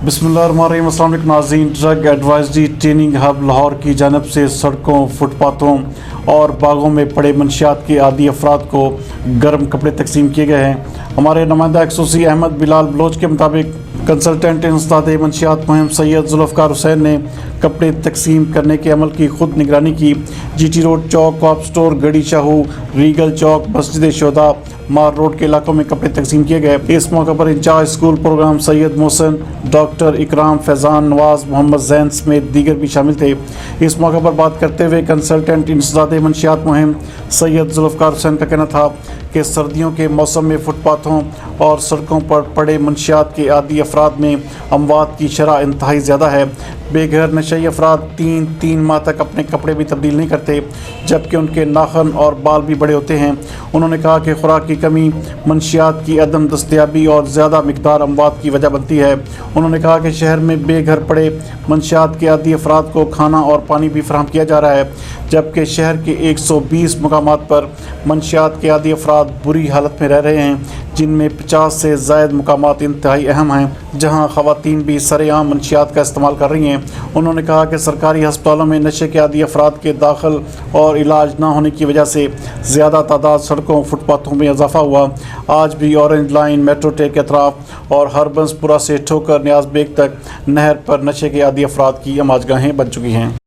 بسم اللہ الرحمن الرحیم۔ السلام علیکم ناظرین، drug advisory training hub Lahore کی جانب سے سڑکوں، فٹ پاتھوں اور باغوں میں پڑے منشیات کے عادی افراد کو گرم کپڑے تقسیم کیے گئے ہیں۔ ہمارے نمائندہ خصوصی احمد بلال بلوچ کے مطابق کنسلٹنٹ انسداد منشیات مہم سید ذوالفقار حسین نے کپڑے تقسیم کرنے کے عمل کی خود نگرانی کی۔ جی ٹی روڈ چوک، کوپ سٹور، گڑی شاہو، ریگل چوک، مسجد شہداء، مار روڈ کے علاقوں میں کپڑے تقسیم کیے گئے۔ اس موقع پر انچارج اسکول پروگرام سید محسن، ڈاکٹر اکرام، فیضان، نواز، محمد زین سمیت دیگر بھی شامل تھے۔ اس موقع پر بات کرتے ہوئے کنسلٹنٹ انسداد منشیات مہم سید ذوالفقار حسین کا کہنا تھا کہ سردیوں کے موسم میں فٹ پاتھوں اور سڑکوں پر پڑے منشیات کے عادی افراد میں اموات کی شرح انتہائی زیادہ ہے۔ بے گھر نشئی افراد تین ماہ تک اپنے کپڑے بھی تبدیل نہیں کرتے، جبکہ ان کے ناخن اور بال بھی بڑے ہوتے ہیں۔ انہوں نے کہا کہ خوراک کی کمی، منشیات کی عدم دستیابی اور زیادہ مقدار اموات کی وجہ بنتی ہے۔ انہوں نے کہا کہ شہر میں بے گھر پڑے منشیات کے عادی افراد کو کھانا اور پانی بھی فراہم کیا جا رہا ہے، جبکہ شہر کے 120 مقامات پر منشیات کے عادی افراد بری حالت میں رہ رہے ہیں، جن میں 50 سے زائد مقامات انتہائی اہم ہیں، جہاں خواتین بھی سرِ عام منشیات کا استعمال کر رہی ہیں۔ انہوں نے کہا کہ سرکاری ہسپتالوں میں نشے کے عادی افراد کے داخل اور علاج نہ ہونے کی وجہ سے زیادہ تعداد سڑکوں، فٹ پاتھوں میں اضافہ ہوا۔ آج بھی اورنج لائن، میٹرو ٹیل کے اطراف اور ہربنس پورہ سے ٹھوکر، نیاز بیگ تک نہر پر نشے کے عادی افراد کی اماج گاہیں بن چکی ہیں۔